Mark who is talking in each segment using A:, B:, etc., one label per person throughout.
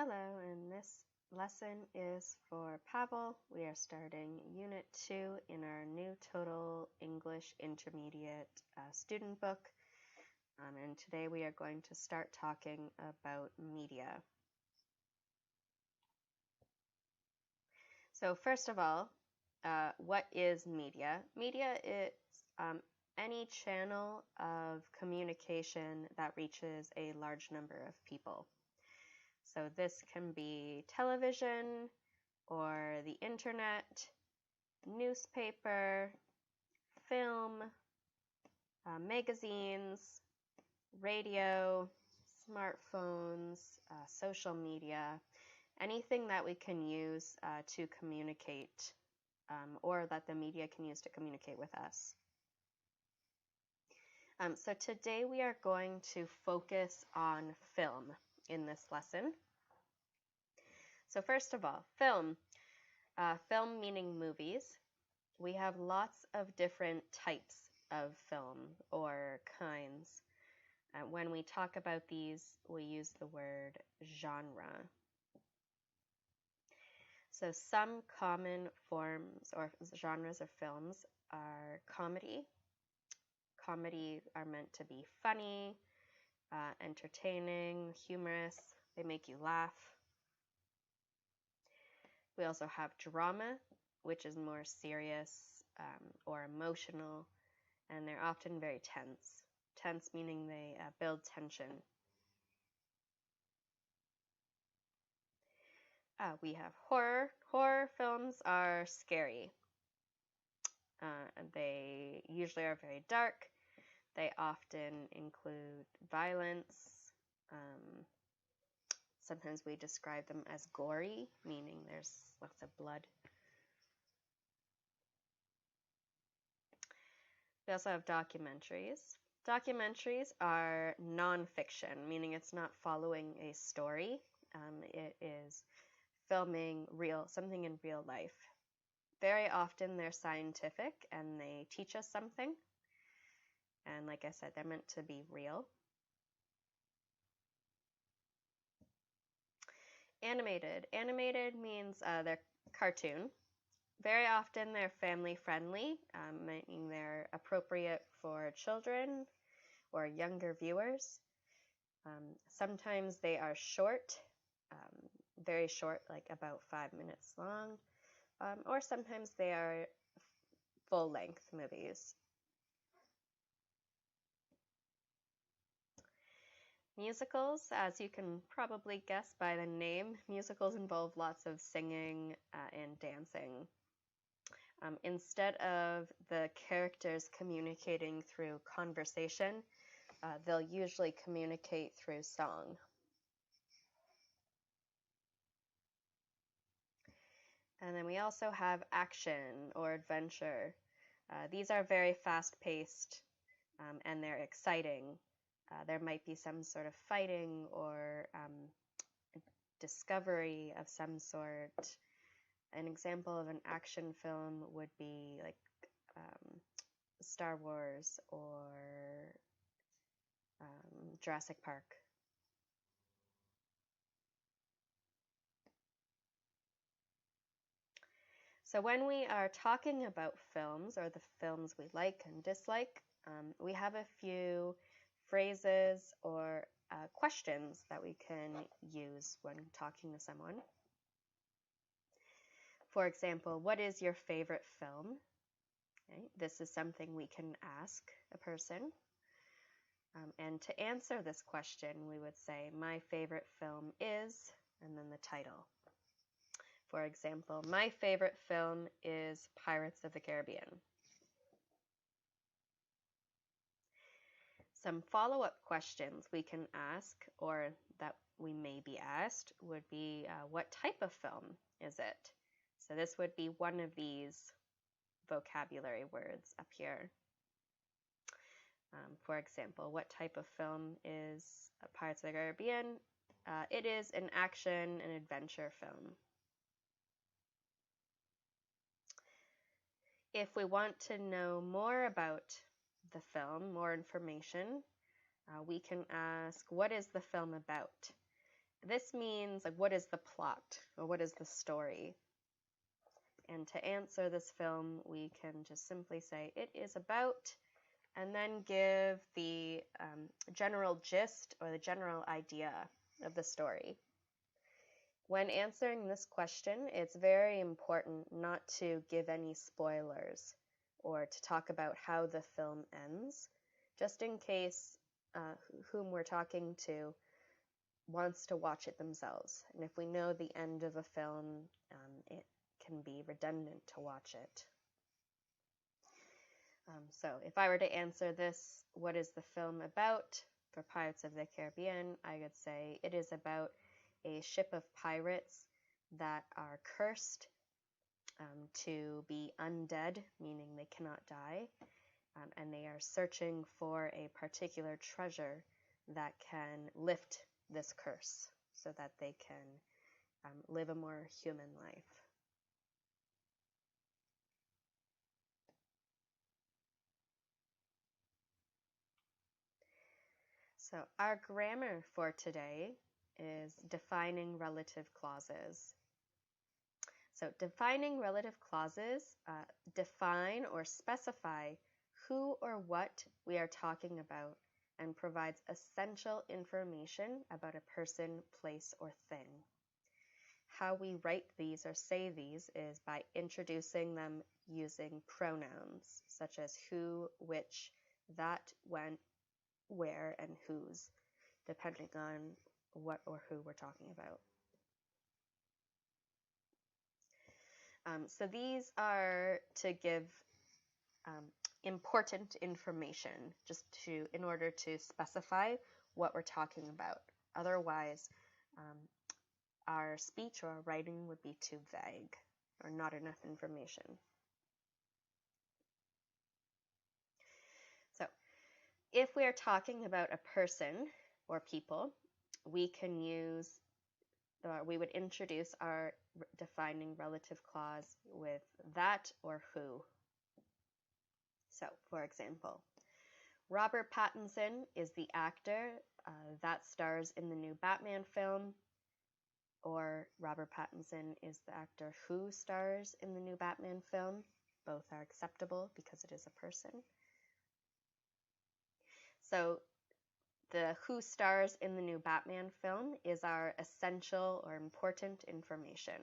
A: Hello, and this lesson is for Pavel. We are starting Unit 2 in our new Total English Intermediate student book. And today we are going to start talking about media. So first of all, what is media? Media is any channel of communication that reaches a large number of people. So this can be television or the internet, newspaper, film, magazines, radio, smartphones, social media, anything that we can use to communicate or that the media can use to communicate with us. So today we are going to focus on film in this lesson. So first of all, film. Film meaning movies. We have lots of different types of film or kinds. When we talk about these, we use the word genre. So some common forms or genres of films are comedy. Comedy are meant to be funny, entertaining, humorous. They make you laugh. We also have drama, which is more serious or emotional, and they're often very tense. Tense meaning they build tension. We have horror. Horror films are scary. They usually are very dark. They often include violence. Sometimes we describe them as gory, meaning there's lots of blood. We also have documentaries. Documentaries are non-fiction, meaning it's not following a story. It is filming something in real life. Very often they're scientific and they teach us something. And like I said, they're meant to be real. Animated. Animated means they're cartoon. Very often they're family friendly, meaning they're appropriate for children or younger viewers. Sometimes they are short, very short, like about 5 minutes long, or sometimes they are full-length movies. Musicals, as you can probably guess by the name, musicals involve lots of singing and dancing. Instead of the characters communicating through conversation, they'll usually communicate through song. And then we also have action or adventure. These are very fast-paced and they're exciting. There might be some sort of fighting or discovery of some sort. An example of an action film would be like Star Wars or Jurassic Park. So when we are talking about films or the films we like and dislike, we have a few phrases or questions that we can use when talking to someone. For example, what is your favorite film? Okay, this is something we can ask a person. And to answer this question, we would say, my favorite film is, and then the title. For example, my favorite film is Pirates of the Caribbean. Some follow-up questions we can ask, or that we may be asked, would be, what type of film is it? So this would be one of these vocabulary words up here. For example, what type of film is Pirates of the Caribbean? It is an action and adventure film. If we want to know more about the film, more information, we can ask, what is the film about? this means, like, what is the plot, or what is the story? And to answer this film, we can just simply say, it is about, and then give the general gist or the general idea of the story. When answering this question, it's very important not to give any spoilers or to talk about how the film ends, just in case whom we're talking to wants to watch it themselves. And if we know the end of a film, it can be redundant to watch it. So if I were to answer this, what is the film about for Pirates of the Caribbean, I would say it is about a ship of pirates that are cursed to be undead, meaning they cannot die, and they are searching for a particular treasure that can lift this curse so that they can live a more human life. So our grammar for today is defining relative clauses. So defining relative clauses define or specify who or what we are talking about and provides essential information about a person, place, or thing. How we write these or say these is by introducing them using pronouns such as who, which, that, when, where, and whose, depending on what or who we're talking about. So these are to give important information, just in order to specify what we're talking about. Otherwise, our speech or our writing would be too vague or not enough information. So if we are talking about a person or people, we can use, we would introduce our defining relative clause with that or who. So, for example, Robert Pattinson is the actor that stars in the new Batman film, or Robert Pattinson is the actor who stars in the new Batman film. Both are acceptable because it is a person. So the who stars in the new Batman film is our essential or important information.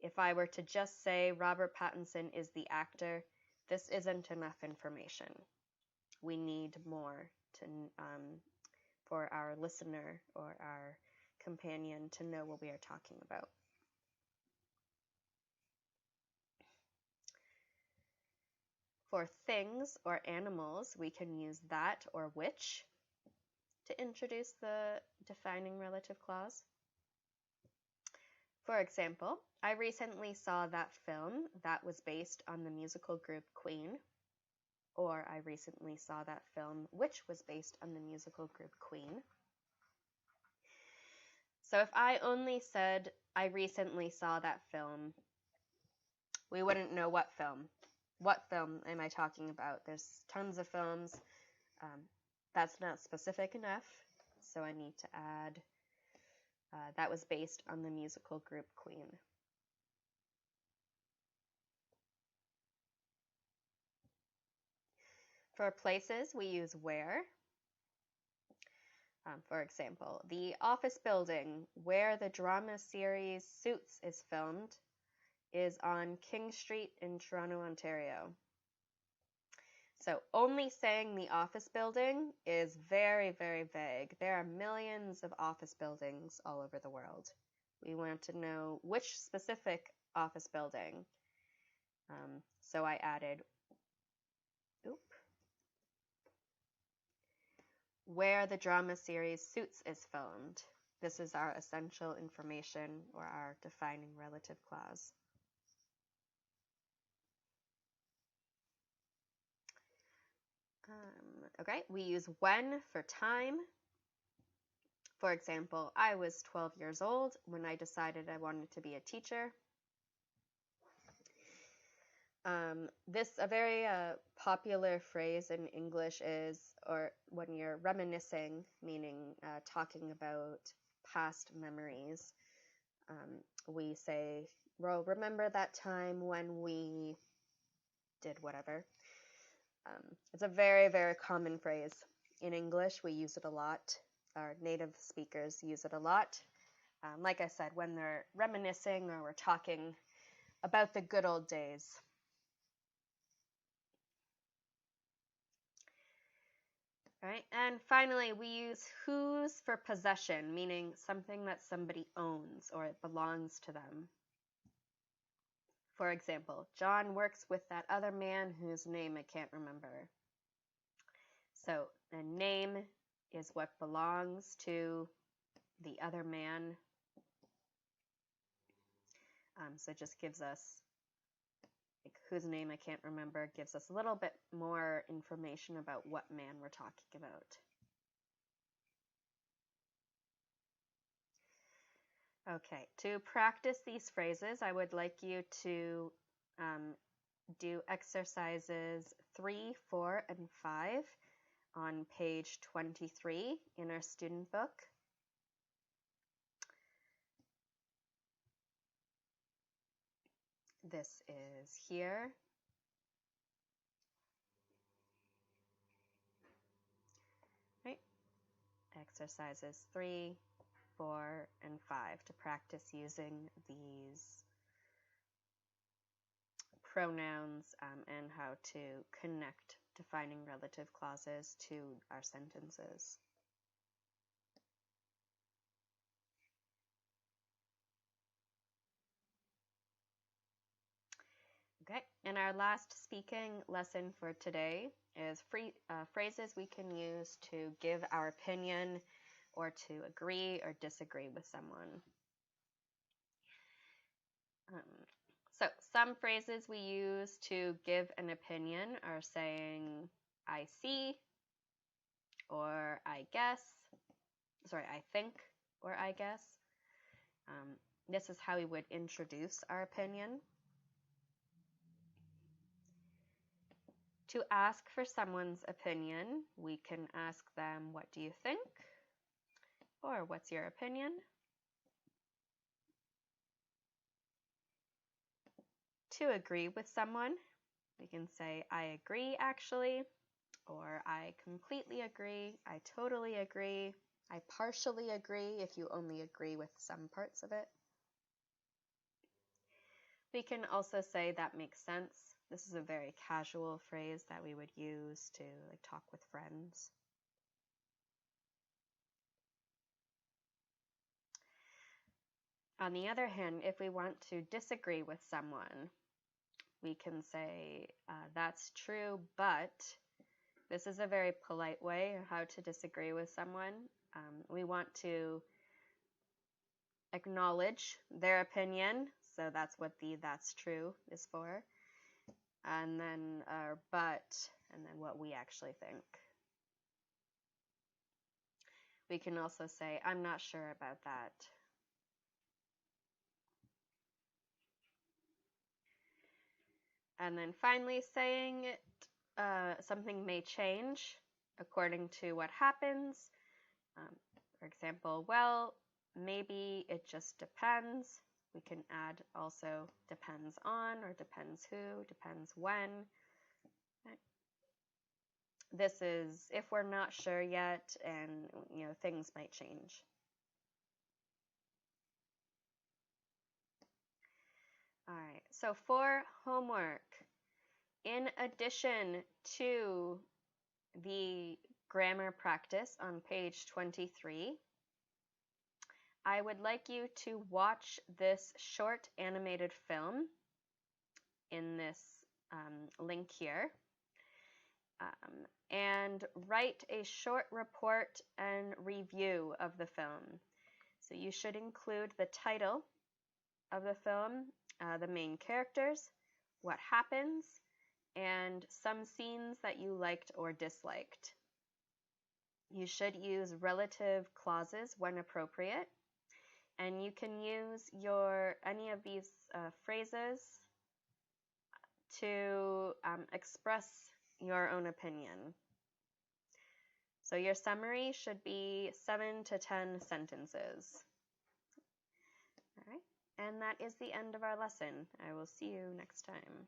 A: If I were to just say Robert Pattinson is the actor, this isn't enough information. We need more for our listener or our companion to know what we are talking about. For things or animals, we can use that or which to introduce the defining relative clause. For example, I recently saw that film that was based on the musical group Queen, or I recently saw that film which was based on the musical group Queen. So if I only said I recently saw that film, we wouldn't know what film. What film am I talking about? There's tons of films. That's not specific enough, so I need to add that was based on the musical group Queen. For places, we use where. For example, the office building where the drama series Suits is filmed is on King Street in Toronto, Ontario. So only saying the office building is very, very vague. There are millions of office buildings all over the world. We want to know which specific office building. So I added, where the drama series Suits is filmed. This is our essential information or our defining relative clause. Okay, we use when for time. For example, I was 12 years old when I decided I wanted to be a teacher. A very popular phrase in English is, or when you're reminiscing, meaning talking about past memories. We say, well, remember that time when we did whatever. It's a very, very common phrase. In English, we use it a lot. Our native speakers use it a lot. Like I said, when they're reminiscing or we're talking about the good old days. All right, and finally, we use whose for possession, meaning something that somebody owns or it belongs to them. For example, John works with that other man whose name I can't remember. So a name is what belongs to the other man. So it just gives us, like, whose name I can't remember, gives us a little bit more information about what man we're talking about. Okay, to practice these phrases, I would like you to do exercises 3, 4, and 5 on page 23 in our student book. This is here. Right. Exercises 3, 4, and 5 to practice using these pronouns and how to connect defining relative clauses to our sentences. Okay, and our last speaking lesson for today is phrases we can use to give our opinion or to agree or disagree with someone. So some phrases we use to give an opinion are saying, I see, or I guess, I think, or I guess. This is how we would introduce our opinion. To ask for someone's opinion, we can ask them, what do you think? Or what's your opinion? To agree with someone, we can say, I agree actually, or I completely agree, I totally agree, I partially agree if you only agree with some parts of it. We can also say that makes sense. This is a very casual phrase that we would use to talk with friends. On the other hand, if we want to disagree with someone, we can say, that's true, but this is a very polite way of how to disagree with someone. We want to acknowledge their opinion, so that's what the that's true is for. And then but, and then what we actually think. We can also say, I'm not sure about that. And then finally saying something may change according to what happens. For example, well, maybe it just depends. We can add also depends on or depends who, depends when. Okay. This is if we're not sure yet and things might change. All right, so for homework, in addition to the grammar practice on page 23, I would like you to watch this short animated film in this link here and write a short report and review of the film. So you should include the title of the film, the main characters, what happens, and some scenes that you liked or disliked. You should use relative clauses when appropriate, and you can use any of these phrases to express your own opinion. So your summary should be 7 to 10 sentences. All right, and that is the end of our lesson. I will see you next time.